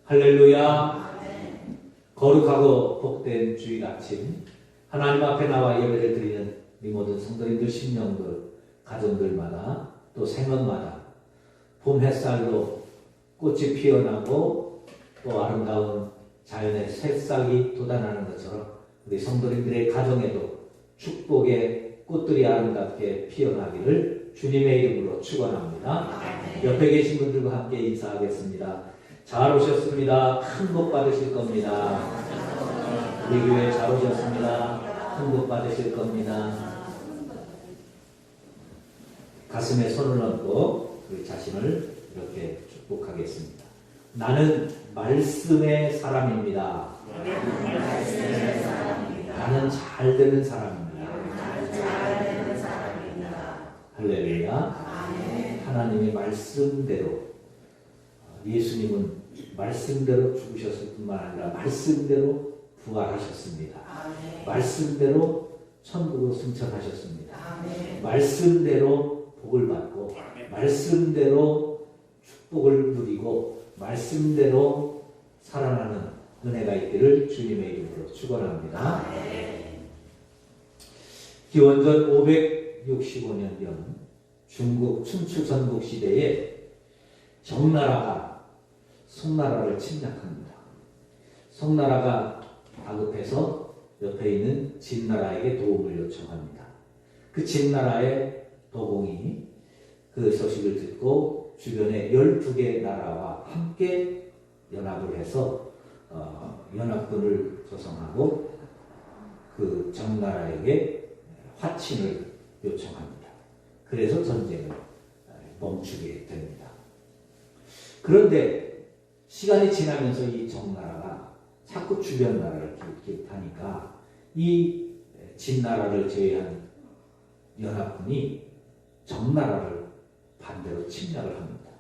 할렐루야. 거룩하고 복된 주일 아침 하나님 앞에 나와 예배를 드리는 우리 모든 성도님들, 심령들, 가정들마다 또 생업마다 봄 햇살로 꽃이 피어나고 또 아름다운 자연의 새싹이 돋아나는 것처럼 우리 성도님들의 가정에도 축복의 꽃들이 아름답게 피어나기를 주님의 이름으로 축원합니다. 옆에 계신 분들과 함께 인사하겠습니다. 잘 오셨습니다. 큰 복 받으실 겁니다. 우리 교회 잘 오셨습니다. 큰 복 받으실 겁니다. 가슴에 손을 얹고 우리 자신을 이렇게 축복하겠습니다. 나는 말씀의 사람입니다. 나는 잘 되는 사람입니다. 할렐루야. 하나님의 말씀대로, 예수님은 말씀대로 죽으셨을 뿐만 아니라 말씀대로 부활하셨습니다. 말씀대로 천국으로 승천하셨습니다. 말씀대로 복을 받고 말씀대로 축복을 누리고 말씀대로 살아나는 은혜가 있기를 주님의 이름으로 축원합니다. 기원전 565년경 중국 춘추 전국 시대에 정나라가 송나라를 침략합니다. 송나라가 다급해서 옆에 있는 진나라에게 도움을 요청합니다. 그 진나라의 도공이 그 소식을 듣고 주변의 12개 나라와 함께 연합을 해서 연합군을 조성하고 그 정나라에게 화친을 요청합니다. 그래서 전쟁을 멈추게 됩니다. 그런데 시간이 지나면서 이 정나라가 자꾸 주변 나라를 기웃기웃하니까 이 진나라를 제외한 연합군이 정나라를 반대로 침략을 합니다.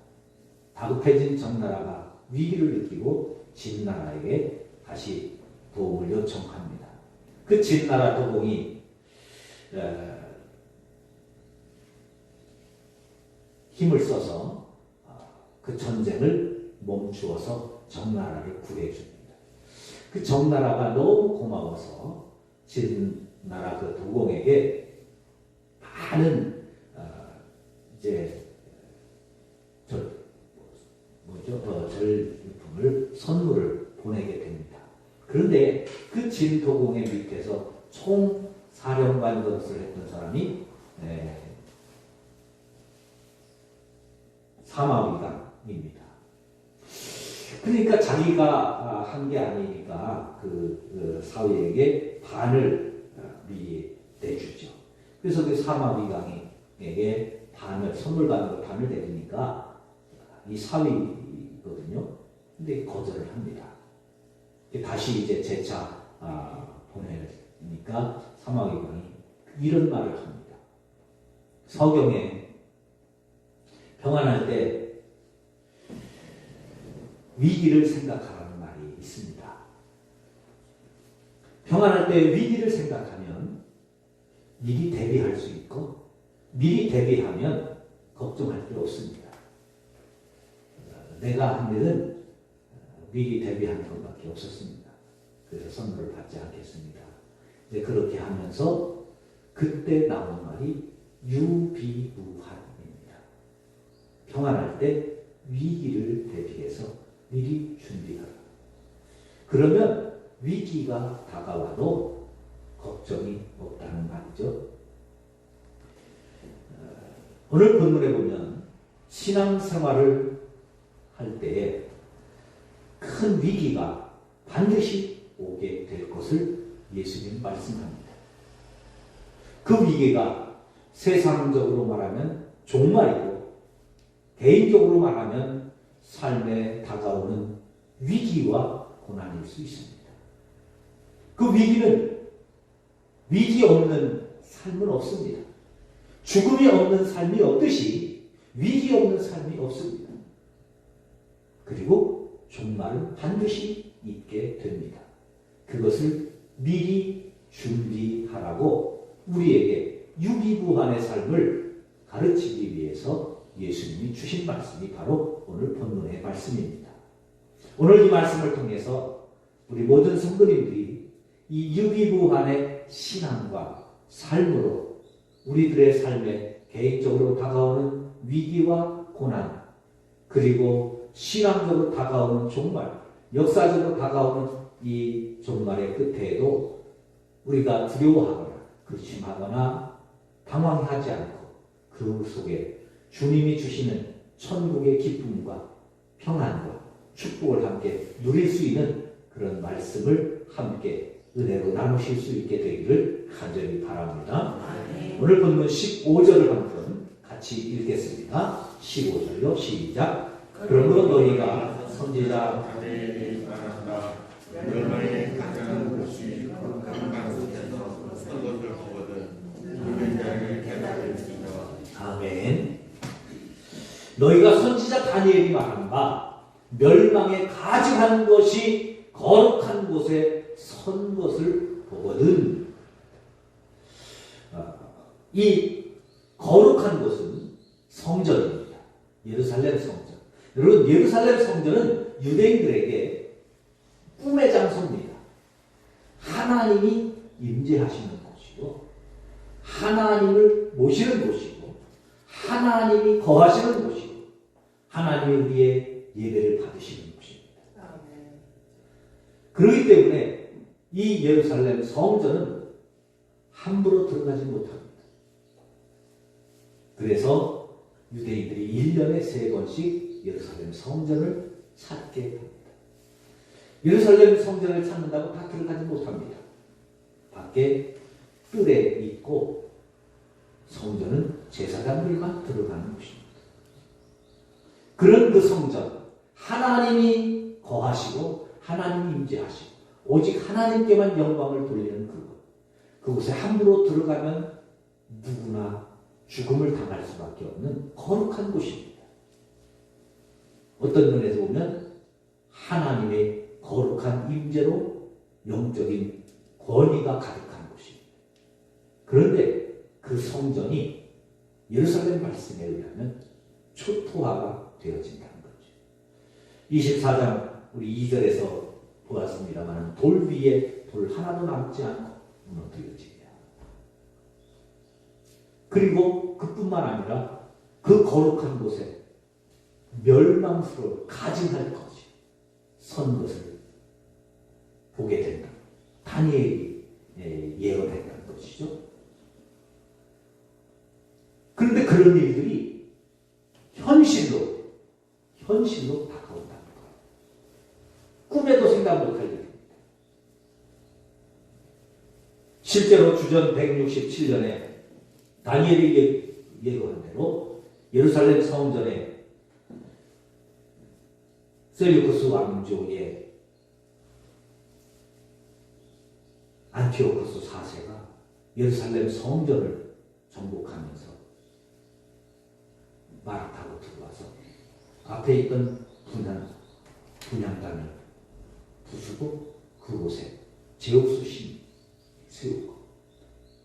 다급해진 정나라가 위기를 느끼고 진나라에게 다시 도움을 요청합니다. 그 진나라 도공이 힘을 써서 그 전쟁을 멈추어서 정나라를 구해줍니다. 그 정나라가 너무 고마워서 진나라 그 도공에게 많은 전리품을 선물을 보내게 됩니다. 그런데 그 진도공의 밑에서 총 사령관 노릇을 했던 사람이 사마위강입니다. 그러니까 자기가 한 게 아니니까 그 사위에게 반을 미리 내주죠. 그래서 그 사마위강에게 선물 받는 걸 반을 내주니까 이 사위거든요. 근데 거절을 합니다. 다시 이제 재차 보내니까 사마위강이 이런 말을 합니다. 서경에 평안할 때 위기를 생각하라는 말이 있습니다. 평안할 때 위기를 생각하면 미리 대비할 수 있고 미리 대비하면 걱정할 필요 없습니다. 내가 한 일은 미리 대비하는 것밖에 없었습니다. 그래서 선물을 받지 않겠습니다. 이제 그렇게 하면서 그때 나온 말이 유비무환입니다. 평안할 때 위기를 대비해서 미리 준비하라. 그러면 위기가 다가와도 걱정이 없다는 말이죠. 오늘 본문에 보면 신앙생활을 할 때에 큰 위기가 반드시 오게 될 것을 예수님 말씀합니다. 그 위기가 세상적으로 말하면 종말이고 개인적으로 말하면 삶에 다가오는 위기와 고난일 수 있습니다. 그 위기는 위기 없는 삶은 없습니다. 죽음이 없는 삶이 없듯이 위기 없는 삶이 없습니다. 그리고 종말은 반드시 있게 됩니다. 그것을 미리 준비하라고 우리에게 유비무환의 삶을 가르치기 위해서 예수님이 주신 말씀이 바로 오늘 본문의 말씀입니다. 오늘 이 말씀을 통해서 우리 모든 성도님들이 이 유비무환의 신앙과 삶으로 우리들의 삶에 개인적으로 다가오는 위기와 고난, 그리고 신앙적으로 다가오는 종말, 역사적으로 다가오는 이 종말의 끝에도 우리가 두려워하거나 근심하거나 당황하지 않고 그 속에 주님이 주시는 천국의 기쁨과 평안과 축복을 함께 누릴 수 있는 그런 말씀을 함께 은혜로 나누실 수 있게 되기를 간절히 바랍니다. 오늘 본문 15절을 한번 같이 읽겠습니다. 15절로 시작. 그러므로 너희가 선지자 다니엘이 말한다. 멸망의 가장 곳이 강한 곳에서 어떤 것을 보거든 믿는 자를 깨달을지니라. 아멘. 너희가 선지자 다니엘이 말한 바 멸망에 가증한 것이 거룩한 곳에 선 것을 보거든. 이 거룩한 곳은 성전입니다. 예루살렘 성전. 여러분, 예루살렘 성전은 유대인들에게 꿈의 장소입니다. 하나님이 임재하시는 곳이고 하나님을 모시는 곳이고 하나님이 거하시는 곳이고 하나님이 우리의 예배를 받으시는 곳입니다. 그렇기 때문에 이 예루살렘 성전은 함부로 들어가지 못합니다. 그래서 유대인들이 1년에 3번씩 예루살렘 성전을 찾게 됩니다. 예루살렘 성전을 찾는다고 다 들어가지 못합니다. 밖에 뜰에 있고 성전은 제사장들만 들어가는 곳입니다. 그런 그 성전, 하나님이 거하시고 하나님이 임재하시고 오직 하나님께만 영광을 돌리는 그곳, 그곳에 함부로 들어가면 누구나 죽음을 당할 수밖에 없는 거룩한 곳입니다. 어떤 면에서 보면 하나님의 거룩한 임재로 영적인 권위가 가득한 곳입니다. 그런데 그 성전이 예루살렘 말씀에 의하면 초토화가 되어진다는 거죠. 24장 우리 2절에서 보았습니다만 돌 위에 돌 하나도 남지 않고 무너뜨려지며 그리고 그뿐만 아니라 그 거룩한 곳에 멸망스러운 가증할 것이 선 것을 보게 된다. 다니엘이 예언했다는 것이죠. 그런데 그런 일들이 현실로 다가온다는 거예요. 꿈에도 생각 못할 일입니다. 실제로 주전 167년에 다니엘이 예고한 대로 예루살렘 성전에 셀루쿠스 왕조의 안티오코스 4세가 예루살렘 성전을 정복하면서 말을 타고 들어와서 앞에 있던 분향단을 부수고 그곳에 제옥수 신 세우고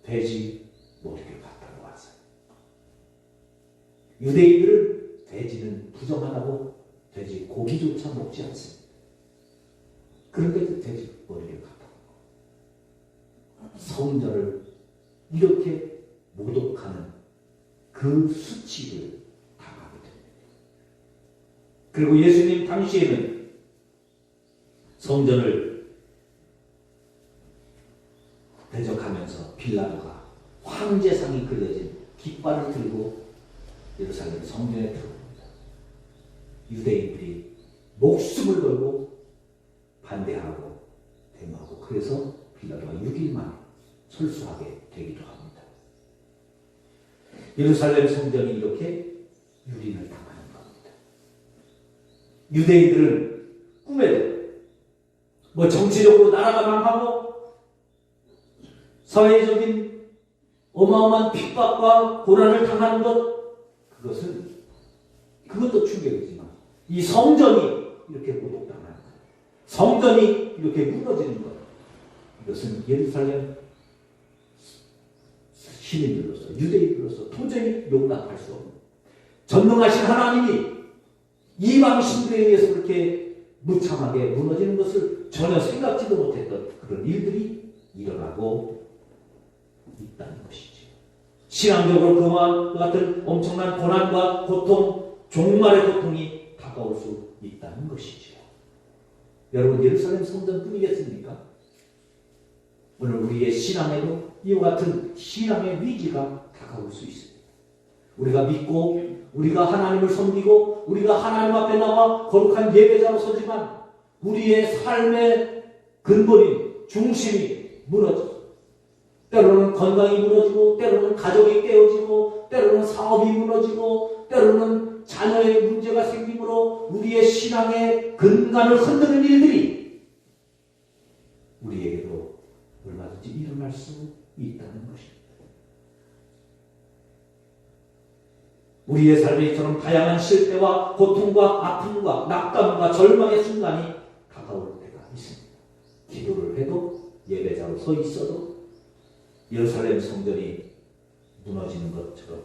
돼지 머리를 갖다 놓았어요. 유대인들은 돼지는 부정하다고 돼지 고기조차 먹지 않습니다. 그런데 돼지 머리를 갖다 놓고 성전을 이렇게 모독하는 그 수치를 당하게 됩니다. 그리고 예수님 당시에는 성전을 대적하면서 빌라도가 황제상이 그려진 깃발을 들고 예루살렘 성전에 들어옵니다. 유대인들이 목숨을 걸고 반대하고 대모하고 그래서 빌라도가 6일 만에 철수하게 되기도 합니다. 예루살렘 성전이 이렇게 유린을 당하는 겁니다. 유대인들은 꿈에도 정치적으로 나라가 망하고 사회적인 어마어마한 핍박과 고난을 당하는 그것도 충격이지만 이 성전이 이렇게 모독당하는 것, 성전이 이렇게 무너지는 것, 이것은 예루살렘 시민들로서 유대인들로서 도저히 용납할 수 없는 전능하신 하나님이 이방 신들에 의해서 그렇게 무참하게 무너지는 것을 전혀 생각지도 못했던 그런 일들이 일어나고 있다는 것이죠. 신앙적으로 그와 같은 엄청난 고난과 고통, 종말의 고통이 다가올 수 있다는 것이죠. 여러분, 예루살렘 성전뿐이겠습니까? 오늘 우리의 신앙에도 이와 같은 신앙의 위기가 다가올 수 있습니다. 우리가 믿고 우리가 하나님을 섬기고 우리가 하나님 앞에 나와 거룩한 예배자로 서지만 우리의 삶의 근본인 중심이 무너져 때로는 건강이 무너지고 때로는 가족이 깨어지고 때로는 사업이 무너지고 때로는 자녀의 문제가 생기므로 우리의 신앙의 근간을 흔드는 일들이 우리에게도 얼마든지 일어날 수 있다는 것입니다. 우리의 삶에 이처럼 다양한 실패와 고통과 아픔과 낙담과 절망의 순간이 다가올 때가 있습니다. 기도를 해도 예배자로 서 있어도 예루살렘 성전이 무너지는 것처럼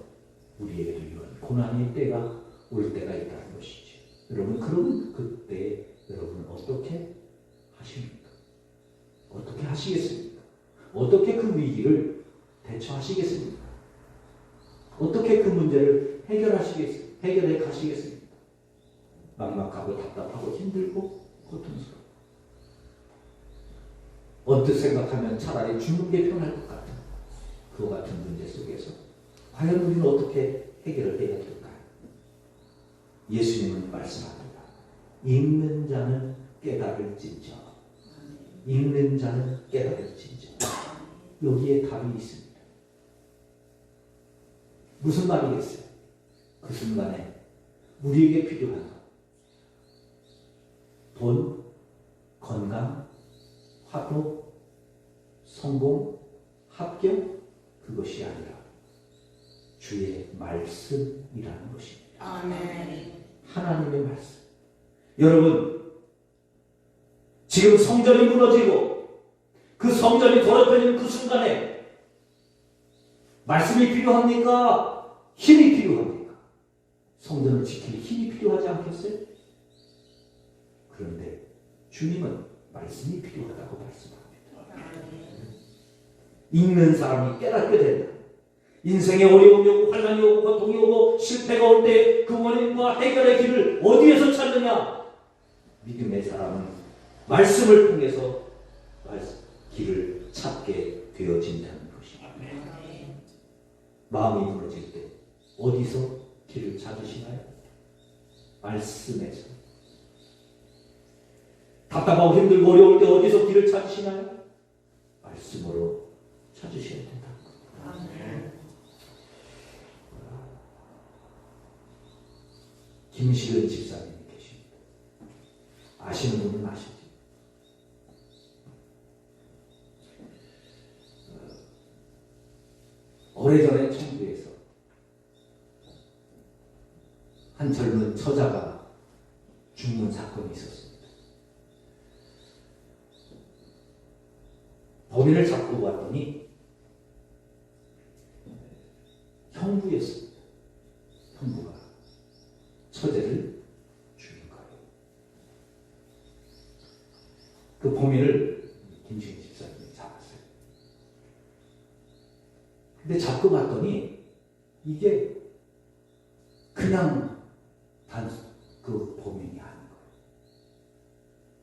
우리에게도 이런 고난의 때가 올 때가 있다는 것이죠. 여러분, 그러면 그때 여러분은 어떻게 하십니까? 어떻게 하시겠습니까? 어떻게 그 위기를 대처하시겠습니까? 어떻게 그 문제를 해결해 가시겠습니까? 막막하고 답답하고 힘들고 고통스러워. 언뜻 생각하면 차라리 죽는 게 편할 것 같은 그와 같은 문제 속에서 과연 우리는 어떻게 해결을 해야 될까요? 예수님은 말씀합니다. 읽는 자는 깨달을진저. 읽는 자는 깨달을진저. 여기에 답이 있습니다. 무슨 말이겠어요? 그 순간에 우리에게 필요한 것, 돈, 건강, 화도, 성공, 합격, 그것이 아니라 주의 말씀이라는 것입니다. 아멘. 하나님의 말씀. 여러분, 지금 성전이 무너지고 그 성전이 더럽혀지는 그 순간에 말씀이 필요합니까? 힘이 필요합니까? 성전을 지킬 힘이 필요하지 않겠어요? 그런데 주님은 말씀이 필요하다고 말씀합니다. 읽는 사람이 깨닫게 된다. 인생의 어려움이 오고 환난이 오고 고통이 오고 실패가 올 때 그 원인과 해결의 길을 어디에서 찾느냐? 믿음의 사람은 말씀을 통해서 길을 찾게 되어진다는 것입니다. 마음이 무너질 때 어디서 길을 찾으시나요? 말씀에서. 답답하고 힘들고 어려울 때 어디서 길을 찾으시나요? 말씀으로 찾으셔야 된다. 김시근 집사님이 계십니다. 아시는 분은 아시죠? 오래전에 청주에서 한 젊은 처자가 죽는 사건이 있었습니다. 범인을 잡고 봤더니 형부였습니다. 형부가 처제를 죽인 거예요. 그 범인을 김시근 집사님이 잡았어요. 근데 잡고 봤더니 이게 그냥 그 범인이 아닌 거예요.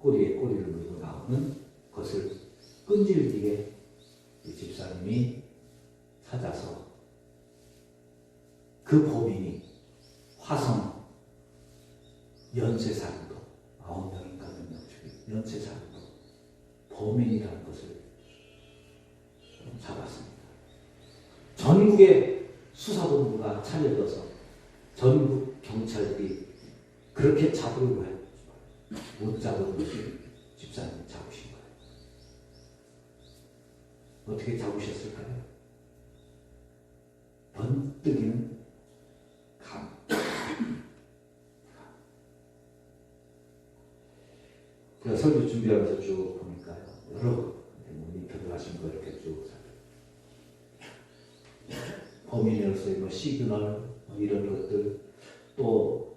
꼬리에 꼬리를 물고 나오는 것을 끈질기게 이 집사님이 찾아서 그 범인이 화성 연쇄살인도 9명인가 몇 명 중에 연쇄살인도 범인이라는 것을 잡았습니다. 전국의 수사본부가 차려져서 전국 경찰들이 그렇게 잡으려고 해요. 못 잡은 집사님이 잡으신 거예요. 어떻게 잡으셨을까요? 번뜩이는 감. 제가 설교 준비하면서 쭉 보니까요. 여러 인터뷰 하신 거 이렇게 쭉 범인으로서의 시그널 이런 것들 또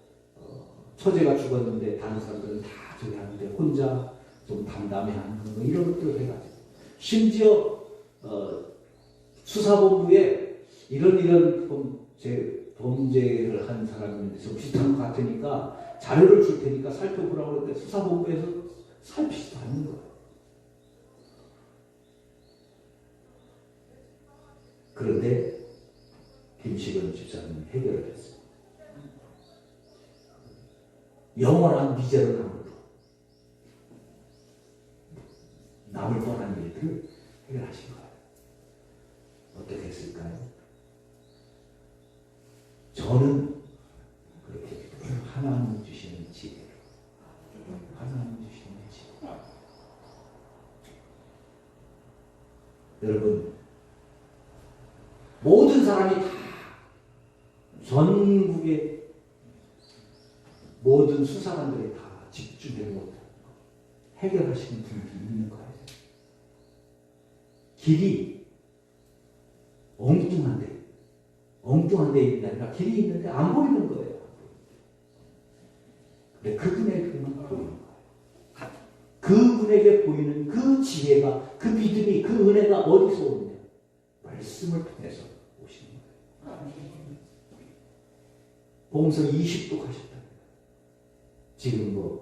처제가 죽었는데 다른 사람들은 다 가족이 하는데 혼자 좀 담담해하는 거 이런 것들 해가지고 심지어 수사본부에 이런 범죄를 한 사람인데 좀 비슷한 것 같으니까 자료를 줄 테니까 살펴보라고 그러는데 수사본부에서 살피지도 않는 거예요. 그런데 김식은 집사님이 해결을 했어요. 영원한 미제를 남을 뻔한 일들을 해결하신 거예요. 어떻게 했을까요? 저는 그렇게 하나님 주시는 지혜로 하나님 주시는 지혜. 여러분 모든 사람이 다 전국의 모든 수사관들이 다 집중해 못 해결하시는 분이 있는 거예요. 길이 엉뚱한 데 있는 게 아니라 길이 있는데 안 보이는 거예요. 근데 그분에게만 보이는 거예요. 그분에게 보이는 그 지혜가, 그 믿음이, 그 은혜가 어디서 오느냐? 말씀을 통해서 오시는 거예요. 복음서 20도 가셨다. 지금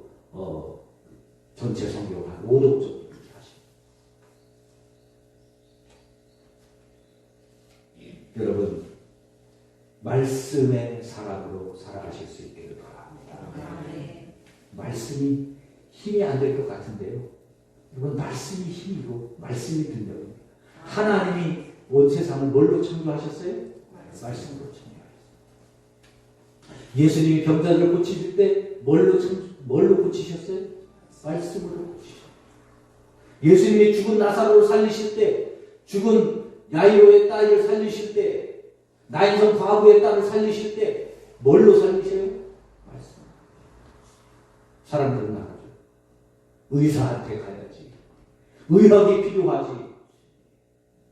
전체 성경 한 5도 정도 하십니다. 여러분 말씀의 사람으로 살아가실 수 있기를 바랍니다. 말씀이 힘이 안 될 것 같은데요. 이건 말씀이 힘이고 말씀이 능력입니다. 하나님이 온 세상을 뭘로 창조하셨어요? 말씀으로 창조하셨어요. 예수님이 병자들을 고치실 때 뭘로 고치셨어요? 말씀으로 고치셨어요. 예수님이 죽은 나사로를 살리실 때, 죽은 야이로의 딸을 살리실 때, 나인성 과부의 딸을 살리실 때 뭘로 살리셔요? 말씀. 사람들은 나가죠. 의사한테 가야지. 의학이 필요하지.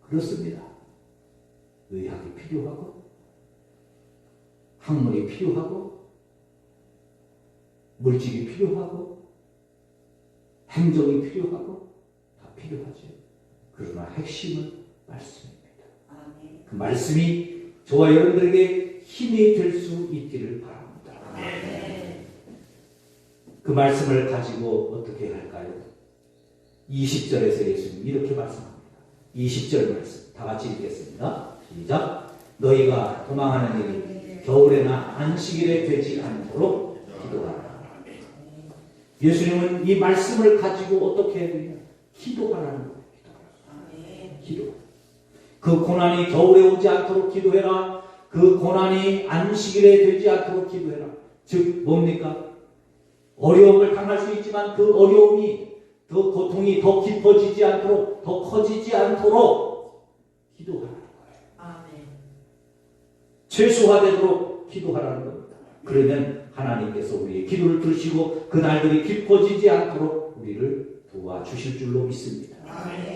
그렇습니다. 의학이 필요하고 학문이 필요하고 물질이 필요하고 행정이 필요하고 다 필요하죠. 그러나 핵심은 말씀입니다. 그 말씀이 저와 여러분들에게 힘이 될 수 있기를 바랍니다. 그 말씀을 가지고 어떻게 할까요? 20절에서 예수님이 이렇게 말씀합니다. 20절 말씀 다 같이 읽겠습니다. 시작. 너희가 도망하는 일이 겨울에나 안식일에 되지 않도록 기도하라. 예수님은 이 말씀을 가지고 어떻게 해야 되냐? 기도하라는 거예요. 기도. 그 고난이 겨울에 오지 않도록 기도해라. 그 고난이 안식일에 되지 않도록 기도해라. 즉 뭡니까? 어려움을 당할 수 있지만 그 어려움이 더 고통이 더 깊어지지 않도록 더 커지지 않도록 기도하라는 거예요. 최소화되도록 기도하라는 겁니다. 그러면 하나님께서 우리의 기도를 들으시고 그 날들이 깊어지지 않도록 우리를 도와주실 줄로 믿습니다.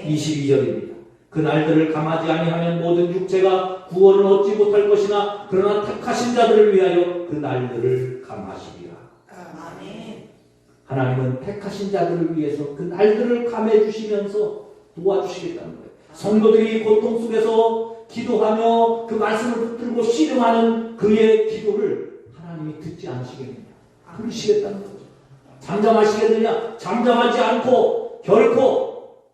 22절입니다. 그 날들을 감하지 아니하면 모든 육체가 구원을 얻지 못할 것이나 그러나 택하신 자들을 위하여 그 날들을 감하시리라. 하나님은 택하신 자들을 위해서 그 날들을 감해 주시면서 도와주시겠다는 거예요. 성도들이 고통 속에서 기도하며 그 말씀을 붙들고 씨름하는 그의 기도를 하나님이 듣지 않으시겠느냐? 들으시겠다는 거죠. 잠잠하시겠느냐? 잠잠하지 않고 결코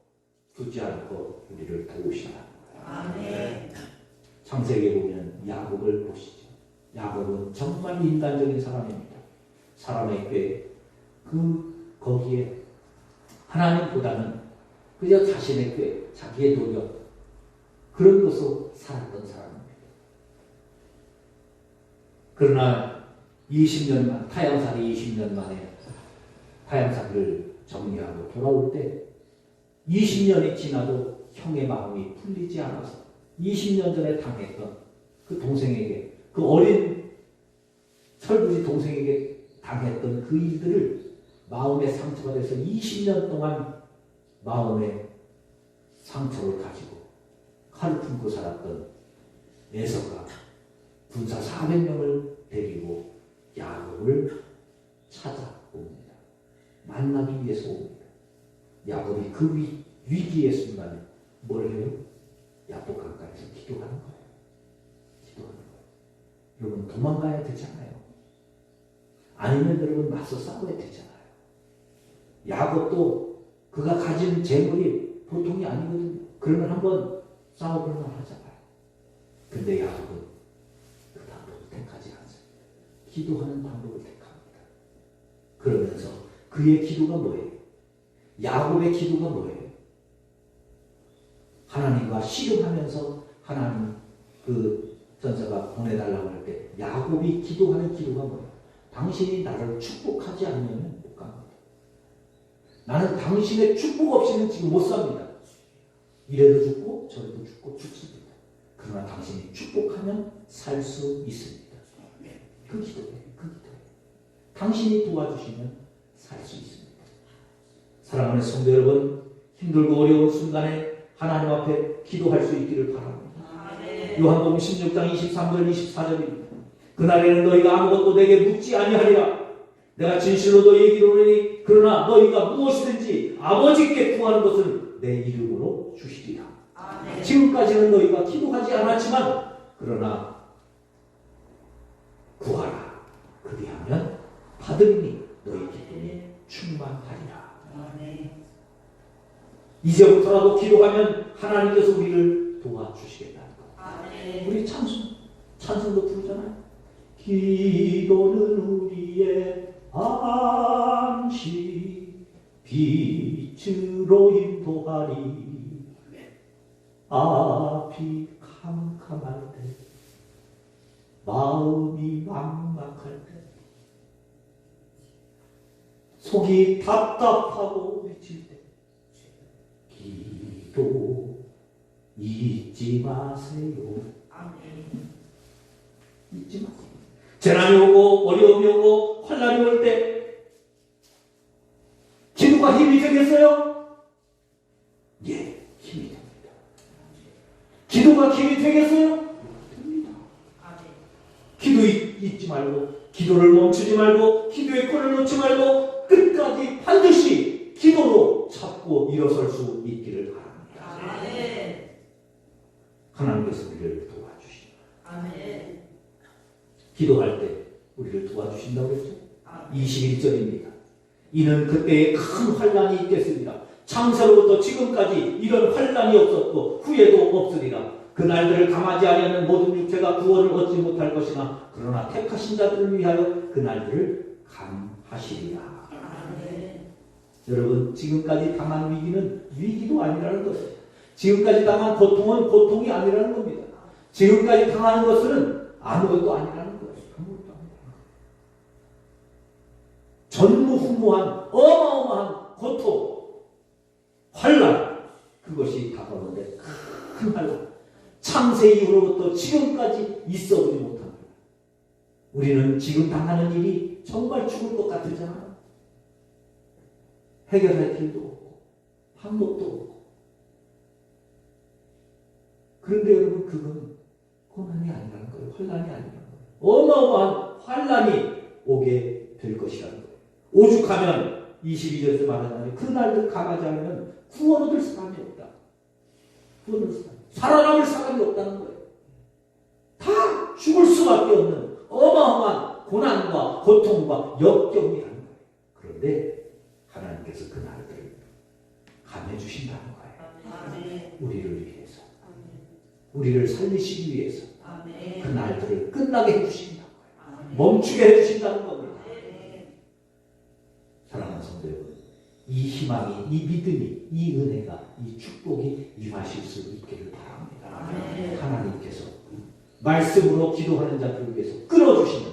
두지 않고 우리를 도우시라. 창세기에 보면 야곱을 보시죠. 야곱은 정말 인간적인 사람입니다. 사람의 꾀 거기에 하나님보다는 그저 자신의 꾀, 자기의 노력 그런 것으로 살았던 사람입니다. 그러나 20년 만 타향살이 20년 만에 타향살이를 정리하고 돌아올 때 20년이 지나도 형의 마음이 풀리지 않아서 20년 전에 당했던 그 동생에게 그 어린 설부지 동생에게 당했던 그 일들을 마음의 상처가 돼서 20년 동안 마음의 상처를 가지고 칼을 품고 살았던 에서가 군사 400명을 데리고 야곱을 찾아옵니다. 만나기 위해서 옵니다. 야곱이 그 위기의 순간에 뭘 해요? 야곱 강가에서 기도하는 거예요. 기도하는 거예요. 여러분 도망가야 되잖아요. 아니면 여러분 맞서 싸워야 되잖아요. 야곱도 그가 가진 재물이 보통이 아니거든요. 그러면 한번 싸워볼 만하잖아요. 근데 야곱은 그 방법을 택하지 않습니다. 기도하는 방법을 택합니다. 그러면서 그의 기도가 뭐예요? 야곱의 기도가 뭐예요? 하나님과 씨름하면서 하나님 그 전사가 보내달라고 할 때 야곱이 기도하는 기도가 뭐예요? 당신이 나를 축복하지 않으면 못 갑니다. 나는 당신의 축복 없이는 지금 못 삽니다. 이래도 죽고 저래도 죽고 죽습니다. 그러나 당신이 축복하면 살 수 있습니다. 그 기도예요. 그 기도예요. 당신이 도와주시면 살 수 있습니다. 사랑하는 성도 여러분, 힘들고 어려운 순간에 하나님 앞에 기도할 수 있기를 바랍니다. 요한복음 16장 23절 24절입니다. 그날에는 너희가 아무것도 내게 묻지 아니하리라. 내가 진실로 너희에게 이르노니 그러나 너희가 무엇이든지 아버지께 구하는 것을 내 이름으로 주시리라. 지금까지는 너희가 기도하지 않았지만 그러나 구하라. 그리하면 받으리니 너희 기쁨이 충만하리라. 이제부터라도 기도하면 하나님께서 우리를 도와주시겠다는 거예요. 우리 찬송도 부르잖아요. 기도는 우리의 안식 빛으로 인도하리. 앞이 캄캄할 때 마음이 막막할 때 속이 답답하고 미칠 때 기도 잊지 마세요. 잊지 마세요. 재난이 오고 어려움이 오고 환난이 올 때 기도가 힘이 되겠어요? 예, 힘이 됩니다. 기도가 힘이 되겠어요? 됩니다. 기도 잊지 말고 기도를 멈추지 말고 기도의 끈을 놓지 말고 끝까지 반드시 기도로 잡고 일어설 수 있기를 바랍니다. 하나님께서 우리를 도와주십니다. 기도할 때 우리를 도와주신다고 했죠? 21절입니다. 이는 그때에 큰 환난이 있겠습니다. 창세로부터 지금까지 이런 환난이 없었고 후에도 없으리라. 그 날들을 감하지 아니하는 모든 육체가 구원을 얻지 못할 것이나 그러나 택하신 자들을 위하여 그 날들을 감하시리라. 여러분 지금까지 당한 위기는 위기도 아니라는 것입니다. 지금까지 당한 고통은 고통이 아니라는 겁니다. 지금까지 당하는 것은 아무것도 아니라는 거예요. 아무것도 아니라는 거예요. 전무후무한 어마어마한 고통, 환난, 그것이 다가오는데 큰 환난. 창세 이후로부터 지금까지 있어보지 못한 거예요. 우리는 지금 당하는 일이 정말 죽을 것 같으잖아요. 해결할 길도 없고 방법도 없고. 그런데 여러분 그건 고난이 아니라는 거예요. 환난이 아니라는 거예요. 어마어마한 환난이 오게 될 것이라는 거예요. 오죽하면 22절에서 말하자면 그날도 가가지 않으면 구원 얻을 사람이 없다. 구원 얻을 사람이 살아남을 사람이 없다는 거예요. 다 죽을 수밖에 없는 어마어마한 고난과 고통과 역경이라는 거예요. 그런데 하나님께서 그 날들을 감해 주신다는 거예요. 우리를 위해서, 우리를 살리시기 위해서 그 날들을 끝나게 해주신다는 거예요. 멈추게 해주신다는 겁니다. 사랑하는 성도 여러분, 이 희망이, 이 믿음이, 이 은혜가, 이 축복이 임하실 수 있기를 바랍니다. 하나님께서 말씀으로 기도하는 자들을 위해서 끊어주시는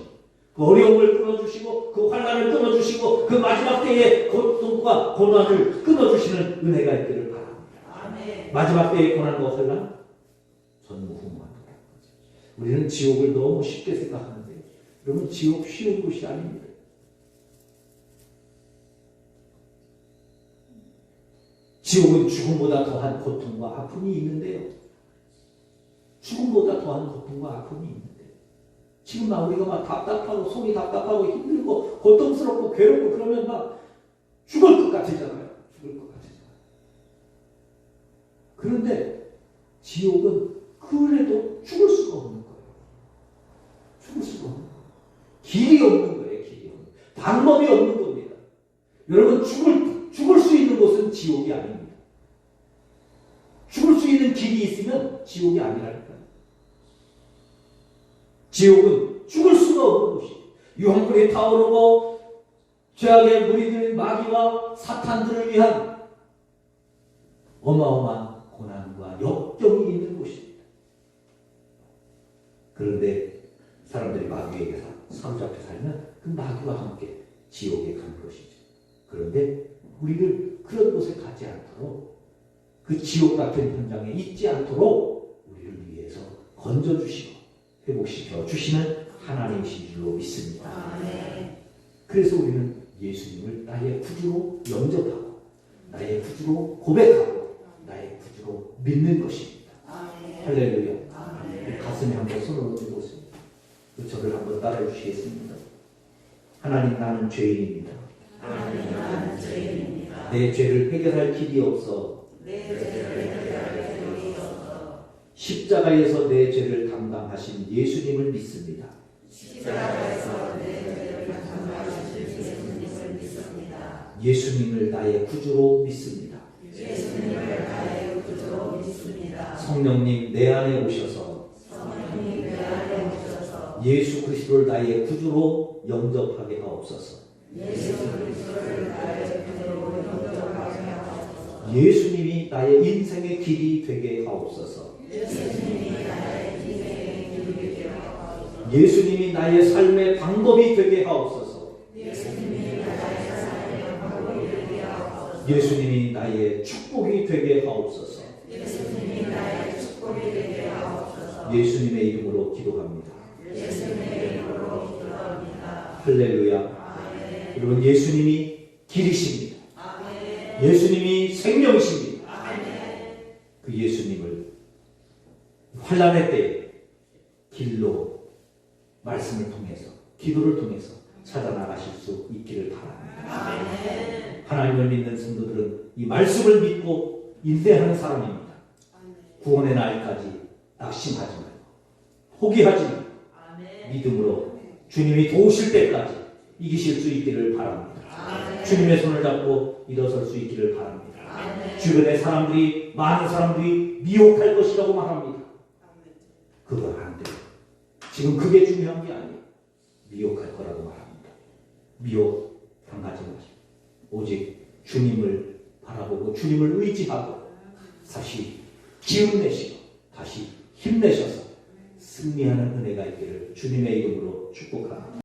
그 어려움을 끊어주시고 그 환난을 끊어주시고 그 마지막 때의 고통과 고난을 끊어주시는 은혜가 있기를 바랍니다. 마지막 때의 고난과 환난 전무후무한 거다. 우리는 지옥을 너무 쉽게 생각하는데 여러분 지옥 쉬운 곳이 아닙니다. 지옥은 죽음보다 더한 고통과 아픔이 있는데요. 죽음보다 더한 고통과 아픔이 있는데 지금 우리가 막 답답하고 속이 답답하고 힘들고 고통스럽고 괴롭고 그러면 막 죽을 것 같으잖아요. 죽을 것 같으잖아요. 그런데 지옥은 그래도 죽을 수가 없는 거예요. 죽을 수가 없는 거예요. 길이 없는 거예요. 길이 없는 거예요. 방법이 없는 겁니다. 여러분 죽을 수 있는 곳은 지옥이 아닙니다. 죽을 수 있는 길이 있으면 지옥이 아니라니까요. 지옥은 죽을 수가 없는 곳이에요. 유황불이 타오르고 죄악의 무리들인 마귀와 사탄들을 위한 어마어마한 고난과 역경이 있는 곳입니다. 그런데 사람들이 마귀에게 사로잡혀 살면 그 마귀와 함께 지옥에 가는 것이죠. 그런데 우리를 그런 곳에 가지 않도록 그 지옥 같은 현장에 있지 않도록 우리를 위해서 건져주시고 회복시켜 주시는 하나님이신 줄로 믿습니다. 그래서 우리는 예수님을 나의 구주로 영접하고 나의 구주로 고백하고 나의 구주로 믿는 것입니다. 할렐루야. 가슴에 한번 손을 얹어보세요. 저를 한번 따라해 주시겠습니다. 하나님, 나는 죄인입니다. 내 죄를 해결할 길이 없어 십자가에서 내 죄를 담당하신 예수님을 믿습니다. 예수님을 나의 구주로 믿습니다. 성령님 내 안에 오셔서 예수 그리스도를 나의 구주로 영접하게 하옵소서. 예수님이 나의 인생의 길이 되게 하옵소서. 예수님이 나의 삶의 방법이 되게 하옵소서. 예수님이 나의 축복이 되게 하옵소서. 예수님의 이름으로 기도합니다. 할렐루야. 여러분, 예수님이 길이십니다. 예수님이 생명이십니다. 그 예수님을 환난의 때에 길로 말씀을 통해서 기도를 통해서 찾아나가실 수 있기를 바랍니다. 하나님을 믿는 성도들은 이 말씀을 믿고 인내하는 사람입니다. 구원의 날까지 낙심하지 말고 포기하지 말고 믿음으로 주님이 도우실 때까지 이기실 수 있기를 바랍니다. 주님의 손을 잡고 일어설 수 있기를 바랍니다. 주변의 사람들이, 많은 사람들이 미혹할 것이라고 말합니다. 그건 안 돼요. 지금 그게 중요한 게 아니에요. 미혹할 거라고 말합니다. 미혹 당하지 마시고 오직 주님을 바라보고 주님을 의지하고 다시 기운내시고 다시 힘내셔서 승리하는 은혜가 있기를 주님의 이름으로 축복합니다.